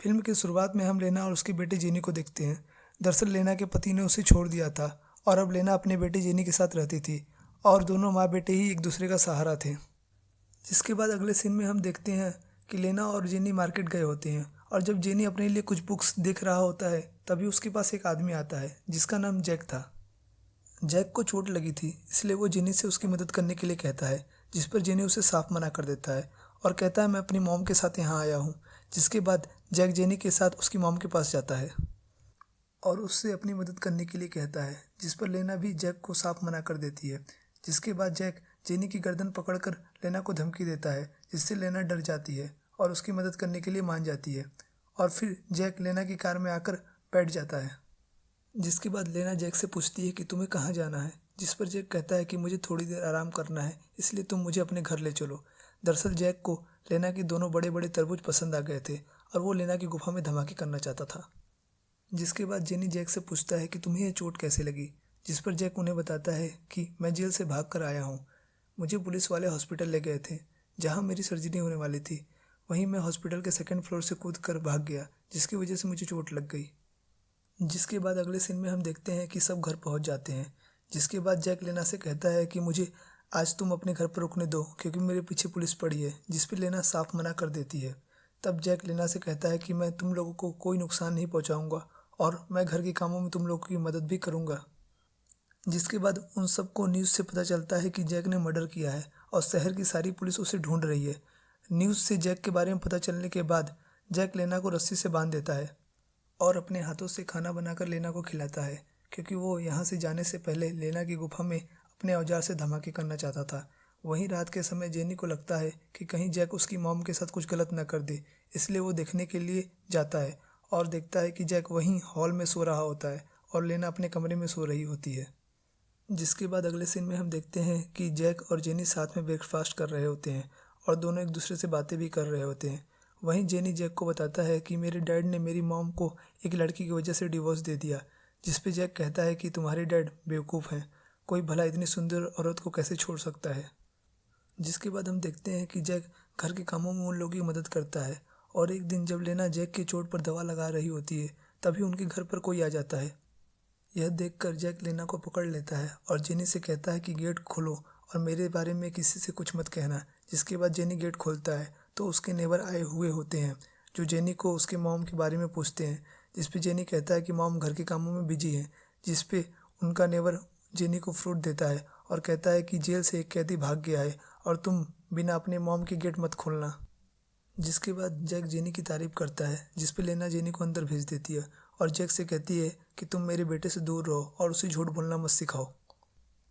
Film की शुरुआत में हम लेना और उसकी बेटी जेनी को देखते हैं। दरअसल लेना के पति ने उसे छोड़ दिया था और अब लेना अपनी बेटी जेनी के साथ रहती थी और दोनों माँ बेटे ही एक दूसरे का सहारा थे। जिसके बाद अगले सीन में हम देखते हैं कि लेना और जेनी मार्केट गए होते हैं और जब जेनी अपने लिए कुछ बुक्स देख रहा होता है तभी उसके पास एक आदमी आता है जिसका नाम जैक था। जैक को चोट लगी थी इसलिए वो जेनी से उसकी मदद करने के लिए कहता है, जिस पर जेनी उसे साफ मना कर देता है और कहता है मैं अपनी मॉम के साथ यहाँ आया हूँ। जिसके बाद जैक जेनी के साथ उसकी मॉम के पास जाता है और उससे अपनी मदद करने के लिए कहता है, जिस पर लेना भी जैक को साफ मना कर देती है। जिसके बाद जैक जेनी की गर्दन पकड़कर लेना को धमकी देता है जिससे लेना डर जाती है और उसकी मदद करने के लिए मान जाती है और फिर जैक लेना की कार में आकर बैठ जाता है। जिसके बाद लेना जैक से पूछती है कि तुम्हें कहाँ जाना है, जिस पर जैक कहता है कि मुझे थोड़ी देर आराम करना है इसलिए तुम मुझे अपने घर ले चलो। दरअसल जैक को लेना के दोनों बड़े बड़े तरबूज पसंद आ गए थे और वो लेना की गुफा में धमाके करना चाहता था। जिसके बाद जेनी जैक से पूछता है कि तुम्हें यह चोट कैसे लगी, जिस पर जैक उन्हें बताता है कि मैं जेल से भाग कर आया हूँ। मुझे पुलिस वाले हॉस्पिटल ले गए थे जहाँ मेरी सर्जरी होने वाली थी। वहीं मैं हॉस्पिटल के सेकंड फ्लोर से कूद कर भाग गया जिसकी वजह से मुझे चोट लग गई। जिसके बाद अगले सीन में हम देखते हैं कि सब घर पहुंच जाते हैं। जिसके बाद जैक लेना से कहता है कि मुझे आज तुम अपने घर पर रुकने दो क्योंकि मेरे पीछे पुलिस पड़ी है, जिस पर लेना साफ मना कर देती है। तब जैक लेना से कहता है कि मैं तुम लोगों को कोई नुकसान नहीं पहुंचाऊंगा और मैं घर के कामों में तुम लोगों की मदद भी करूंगा। जिसके बाद उन सबको न्यूज़ से पता चलता है कि जैक ने मर्डर किया है और शहर की सारी पुलिस उसे ढूंढ रही है। न्यूज़ से जैक के बारे में पता चलने के बाद जैक लेना को रस्सी से बांध देता है और अपने हाथों से खाना बनाकर लेना को खिलाता है क्योंकि वो यहाँ से जाने से पहले लेना की गुफा में अपने औजार से धमाके करना चाहता था। वहीं रात के समय जेनी को लगता है कि कहीं जैक उसकी मॉम के साथ कुछ गलत न कर दे, इसलिए वो देखने के लिए जाता है और देखता है कि जैक वहीं हॉल में सो रहा होता है और लेना अपने कमरे में सो रही होती है। जिसके बाद अगले सीन में हम देखते हैं कि जैक और जेनी साथ में ब्रेकफास्ट कर रहे होते हैं और दोनों एक दूसरे से बातें भी कर रहे होते हैं। वहीं जेनी जैक को बताता है कि मेरे डैड ने मेरी मॉम को एक लड़की की वजह से डिवोर्स दे दिया, जिस पे जैक कहता है कि तुम्हारे डैड बेवकूफ़ हैं, कोई भला इतनी सुंदर औरत को कैसे छोड़ सकता है। जिसके बाद हम देखते हैं कि जैक घर के कामों में उन लोगों की मदद करता है और एक दिन जब लेना जैक की चोट पर दवा लगा रही होती है तभी उनके घर पर कोई आ जाता है। यह देखकर जैक लेना को पकड़ लेता है और जेनी से कहता है कि गेट खोलो और मेरे बारे में किसी से कुछ मत कहना। जिसके बाद जेनी गेट खोलता है तो उसके नेबर आए हुए होते हैं जो जेनी को उसके मॉम के बारे में पूछते हैं, जिस पे जेनी कहता है कि मॉम घर के कामों में बिजी है। जिस पे उनका नेबर जेनी को फ्रूट देता है और कहता है कि जेल से एक कैदी भाग गया है और तुम बिना अपने मॉम के गेट मत खोलना। जिसके बाद जैक जेनी की तारीफ करता है, जिस पे लेना जेनी को अंदर भेज देती है और जैक से कहती है कि तुम मेरे बेटे से दूर रहो और उसे झूठ बोलना मत सिखाओ।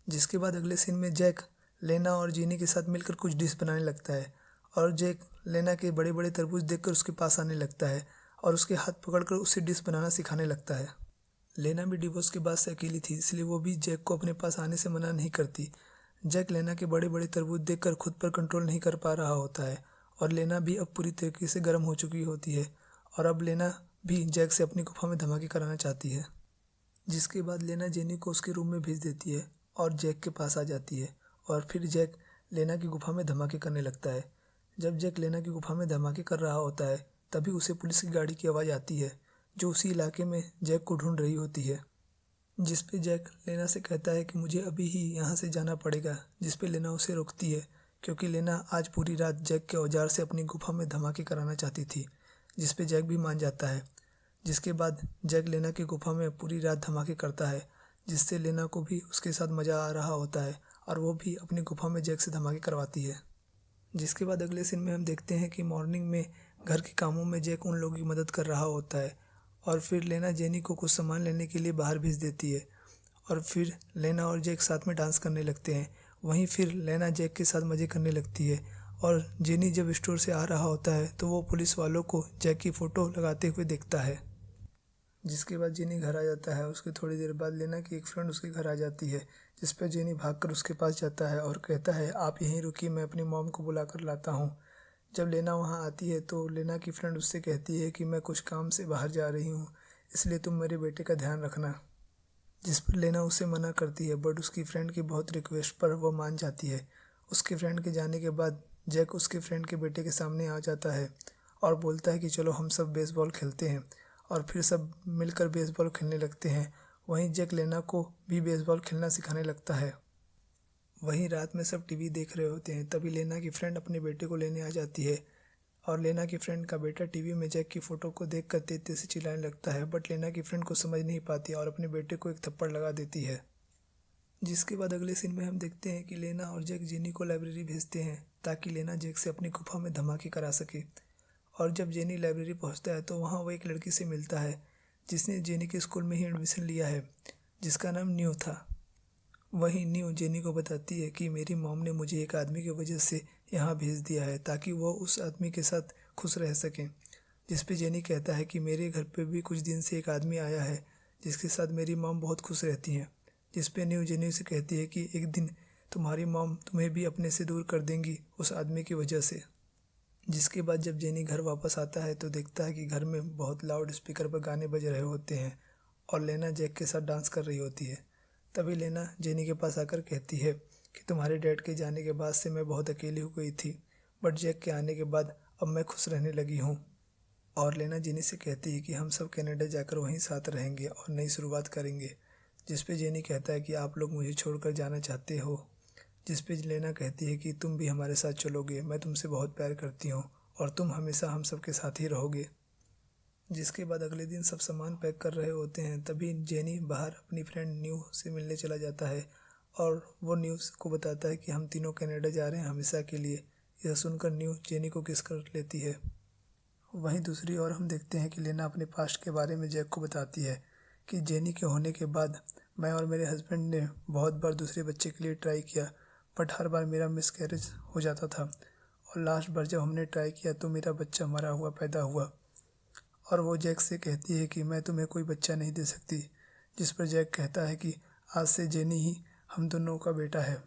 जिसके बाद अगले सीन में जैक लेना और जेनी के साथ मिलकर कुछ डिश बनाने लगता है और जैक लेना के बड़े बड़े तरबूज देखकर उसके पास आने लगता है और उसके हाथ पकड़कर उसे डिश बनाना सिखाने लगता है। लेना भी डिवोर्स के बाद से अकेली थी इसलिए वो भी जैक को अपने पास आने से मना नहीं करती। जैक लेना के बड़े बड़े तरबूज देखकर खुद पर कंट्रोल नहीं कर पा रहा होता है और लेना भी अब पूरी तरीके से गर्म हो चुकी होती है और अब लेना भी जैक से अपनी गुफा में धमाके कराना चाहती है। जिसके बाद लेना जेनी को उसके रूम में भेज देती है और जैक के पास आ जाती है और फिर जैक लेना की गुफा में धमाके करने लगता है। जब जैक लेना की गुफा में धमाके कर रहा होता है तभी उसे पुलिस की गाड़ी की आवाज़ आती है जो उसी इलाके में जैक को ढूंढ रही होती है। जिस पे जैक लेना से कहता है कि मुझे अभी ही यहाँ से जाना पड़ेगा, जिस पे लेना उसे रोकती है क्योंकि लेना आज पूरी रात जैक के औजार से अपनी गुफा में धमाके कराना चाहती थी, जिस पे जैक भी मान जाता है। जिसके बाद जैक लेना की गुफा में पूरी रात धमाके करता है जिससे लेना को भी उसके साथ मज़ा आ रहा होता है और वो भी अपनी गुफा में जैक से धमाके करवाती है। जिसके बाद अगले सीन में हम देखते हैं कि मॉर्निंग में घर के कामों में जैक उन लोगों की मदद कर रहा होता है और फिर लेना जेनी को कुछ सामान लेने के लिए बाहर भेज देती है और फिर लेना और जैक साथ में डांस करने लगते हैं। वहीं फिर लेना जैक के साथ मज़े करने लगती है और जेनी जब स्टोर से आ रहा होता है तो वो पुलिस वालों को जैक की फ़ोटो लगाते हुए देखता है। जिसके बाद जेनी घर आ जाता है। उसके थोड़ी देर बाद लेना की एक फ्रेंड उसके घर आ जाती है, जिस पर जेनी भागकर उसके पास जाता है और कहता है आप यहीं रुकिए, मैं अपनी मॉम को बुला कर लाता हूँ। जब लेना वहाँ आती है तो लेना की फ्रेंड उससे कहती है कि मैं कुछ काम से बाहर जा रही हूँ, इसलिए तुम मेरे बेटे का ध्यान रखना। जिस पर लेना उसे मना करती है बट उसकी फ्रेंड की बहुत रिक्वेस्ट पर वो मान जाती है। उसके फ्रेंड के जाने के बाद जैक उसके फ्रेंड के बेटे के सामने आ जाता है और बोलता है कि चलो हम सब बेसबॉल खेलते हैं, और फिर सब मिलकर बेसबॉल खेलने लगते हैं। वहीं जैक लेना को भी बेसबॉल खेलना सिखाने लगता है। वहीं रात में सब टीवी देख रहे होते हैं, तभी लेना की फ्रेंड अपने बेटे को लेने आ जाती है, और लेना की फ्रेंड का बेटा टीवी में जैक की फ़ोटो को देखकर तेज-तेज से चिल्लाने लगता है, बट लेना की फ्रेंड को समझ नहीं पाती और अपने बेटे को एक थप्पड़ लगा देती है। जिसके बाद अगले सीन में हम देखते हैं कि लेना और जैक जेनी को लाइब्रेरी भेजते हैं ताकि लेना जैक से अपनी गुफा में धमाके करा सके। और जब जेनी लाइब्रेरी पहुंचता है तो वहां वो एक लड़की से मिलता है जिसने जेनी के स्कूल में ही एडमिशन लिया है, जिसका नाम न्यू था। वहीं न्यू जेनी को बताती है कि मेरी मॉम ने मुझे एक आदमी की वजह से यहाँ भेज दिया है ताकि वो उस आदमी के साथ खुश रह सकें। जिस पे जेनी कहता है कि मेरे घर पे भी कुछ दिन से एक आदमी आया है जिसके साथ मेरी मॉम बहुत खुश रहती हैं। जिस पे न्यू जेनी से कहती है कि एक दिन तुम्हारी मॉम तुम्हें भी अपने से दूर कर देंगी उस आदमी की वजह से। जिसके बाद जब जेनी घर वापस आता है तो देखता है कि घर में बहुत लाउड स्पीकर पर गाने बज रहे होते हैं और लेना जैक के साथ डांस कर रही होती है। तभी लेना जेनी के पास आकर कहती है कि तुम्हारे डैड के जाने के बाद से मैं बहुत अकेली हो गई थी, बट जैक के आने के बाद अब मैं खुश रहने लगी हूँ। और लेना जेनी से कहती है कि हम सब कनाडा जाकर वहीं साथ रहेंगे और नई शुरुआत करेंगे। जिस पे जेनी कहता है कि आप लोग मुझे छोड़कर जाना चाहते हो। जिस पे लेना कहती है कि तुम भी हमारे साथ चलोगे, मैं तुमसे बहुत प्यार करती हूँ और तुम हमेशा हम सब के साथ ही रहोगे। जिसके बाद अगले दिन सब सामान पैक कर रहे होते हैं, तभी जेनी बाहर अपनी फ्रेंड न्यू से मिलने चला जाता है और वो न्यूज़ को बताता है कि हम तीनों कनाडा जा रहे हैं हमेशा के लिए। यह सुनकर न्यू जेनी को किस कर लेती है। वहीं दूसरी ओर हम देखते हैं कि लेना अपने पास्ट के बारे में जैक को बताती है कि जेनी के होने के बाद मैं और मेरे हस्बैंड ने बहुत बार दूसरे बच्चे के लिए ट्राई किया, बट हर बार मेरा मिसकैरेज हो जाता था, और लास्ट बार जब हमने ट्राई किया तो मेरा बच्चा मरा हुआ पैदा हुआ। और वो जैक से कहती है कि मैं तुम्हें कोई बच्चा नहीं दे सकती। जिस पर जैक कहता है कि आज से जेनी ही हम दोनों का बेटा है।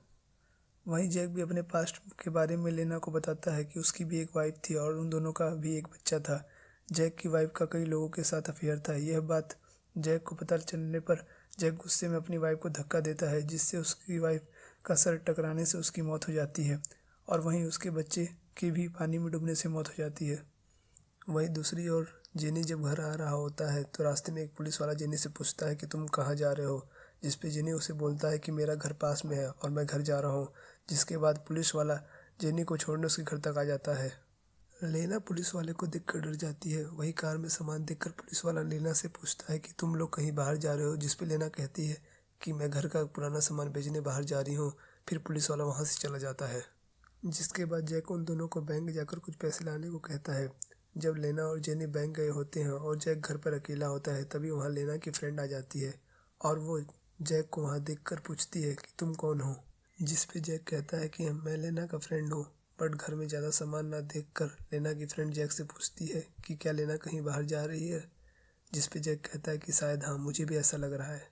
वहीं जैक भी अपने पास्ट के बारे में लेना को बताता है कि उसकी भी एक वाइफ थी और उन दोनों का भी एक बच्चा था। जैक की वाइफ का कई लोगों के साथ अफेयर था। यह बात जैक को पता चलने पर जैक गुस्से में अपनी वाइफ को धक्का देता है, जिससे उसकी वाइफ का सर टकराने से उसकी मौत हो जाती है और वहीं उसके बच्चे की भी पानी में डूबने से मौत हो जाती है। वहीं दूसरी ओर जेनी जब घर आ रहा होता है तो रास्ते में एक पुलिस वाला जेनी से पूछता है कि तुम कहाँ जा रहे हो। जिस पे जेनी उसे बोलता है कि मेरा घर पास में है और मैं घर जा रहा हूँ। जिसके बाद पुलिस वाला जेनी को छोड़ने उसके घर तक आ जाता है। लेना पुलिस वाले को देखकर डर जाती है। वही कार में सामान देखकर पुलिस वाला लेना से पूछता है कि तुम लोग कहीं बाहर जा रहे हो। जिस पे लेना कहती है कि मैं घर का पुराना सामान बेचने बाहर जा रही हूँ। फिर पुलिस वाला वहाँ से चला जाता है। जिसके बाद जैक उन दोनों को बैंक जाकर कुछ पैसे लाने को कहता है। जब लेना और जेनी बैंक गए होते हैं और जैक घर पर अकेला होता है, तभी वहाँ लेना की फ्रेंड आ जाती है और वो जैक को वहाँ देखकर पूछती है कि तुम कौन हो। जिस पे जैक कहता है कि मैं लेना का फ्रेंड हूँ, बट घर में ज़्यादा सामान ना देखकर लेना की फ्रेंड जैक से पूछती है कि क्या लेना कहीं बाहर जा रही है। जिस पे जैक कहता है कि शायद हाँ, मुझे भी ऐसा लग रहा है।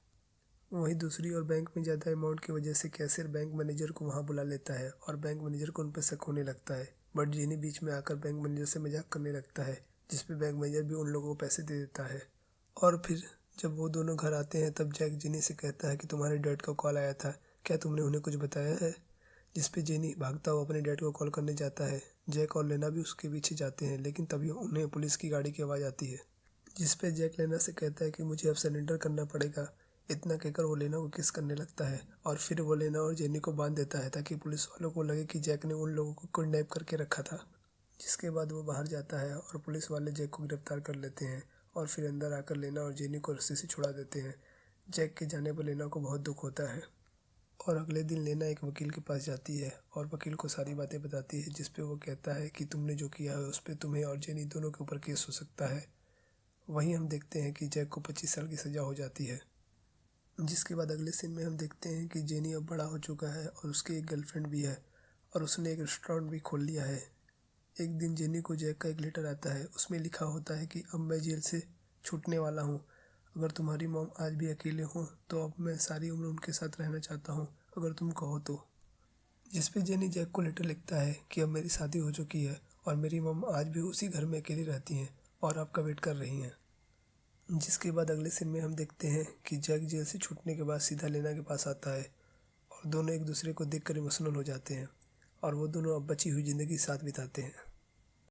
वहीं दूसरी ओर बैंक में ज़्यादा अमाउंट की वजह से कैशियर बैंक मैनेजर को वहाँ बुला लेता है और बैंक मैनेजर को उन पर शक होने लगता है, बट जेनी बीच में आकर बैंक मैनेजर से मजाक करने लगता है, जिस पे बैंक मैनेजर भी उन लोगों को पैसे दे देता है। और फिर जब वो दोनों घर आते हैं तब जैक जेनी से कहता है कि तुम्हारे डैड का कॉल आया था, क्या तुमने उन्हें कुछ बताया है। जिस पे जेनी भागता हुआ अपने डैड को कॉल करने जाता है। जैक और लेना भी उसके पीछे जाते हैं, लेकिन तभी उन्हें पुलिस की गाड़ी की आवाज़ आती है। जिस पे जैक लेना से कहता है कि मुझे अब सरेंडर करना पड़ेगा। इतना कहकर वो लेना को किस करने लगता है और फिर वो लेना और जेनी को बांध देता है ताकि पुलिस वालों को लगे कि जैक ने उन लोगों को किडनैप करके रखा था। जिसके बाद वो बाहर जाता है और पुलिस वाले जैक को गिरफ्तार कर लेते हैं और फिर अंदर आकर लेना और जेनी को रस्सी से छुड़ा देते हैं। जैक के जाने पर लेना को बहुत दुख होता है और अगले दिन लेना एक वकील के पास जाती है और वकील को सारी बातें बताती है, जिस पे वो कहता है कि तुमने जो किया है उस पर तुम्हें और जेनी दोनों के ऊपर केस हो सकता है। वहीं हम देखते हैं कि जैक को 25 साल की सज़ा हो जाती है। जिसके बाद अगले सीन में हम देखते हैं कि जेनी अब बड़ा हो चुका है और उसकी एक गर्लफ्रेंड भी है और उसने एक रेस्टोरेंट भी खोल लिया है। एक दिन जेनी को जैक का एक लेटर आता है, उसमें लिखा होता है कि अब मैं जेल से छूटने वाला हूँ। अगर तुम्हारी मॉम आज भी अकेले हो तो अब मैं सारी उम्र उनके साथ रहना चाहता हूँ, अगर तुम कहो तो। जिस पे जेनी जैक को लेटर लिखता है कि अब मेरी शादी हो चुकी है और मेरी मॉम आज भी उसी घर में अकेली रहती हैं और आपका वेट कर रही हैं। जिसके बाद अगले सीन में हम देखते हैं कि जैक जेल से छूटने के बाद सीधा लेना के पास आता है और दोनों एक दूसरे को देखकर इमोशनल हो जाते हैं और वो दोनों अब बची हुई ज़िंदगी साथ बिताते हैं।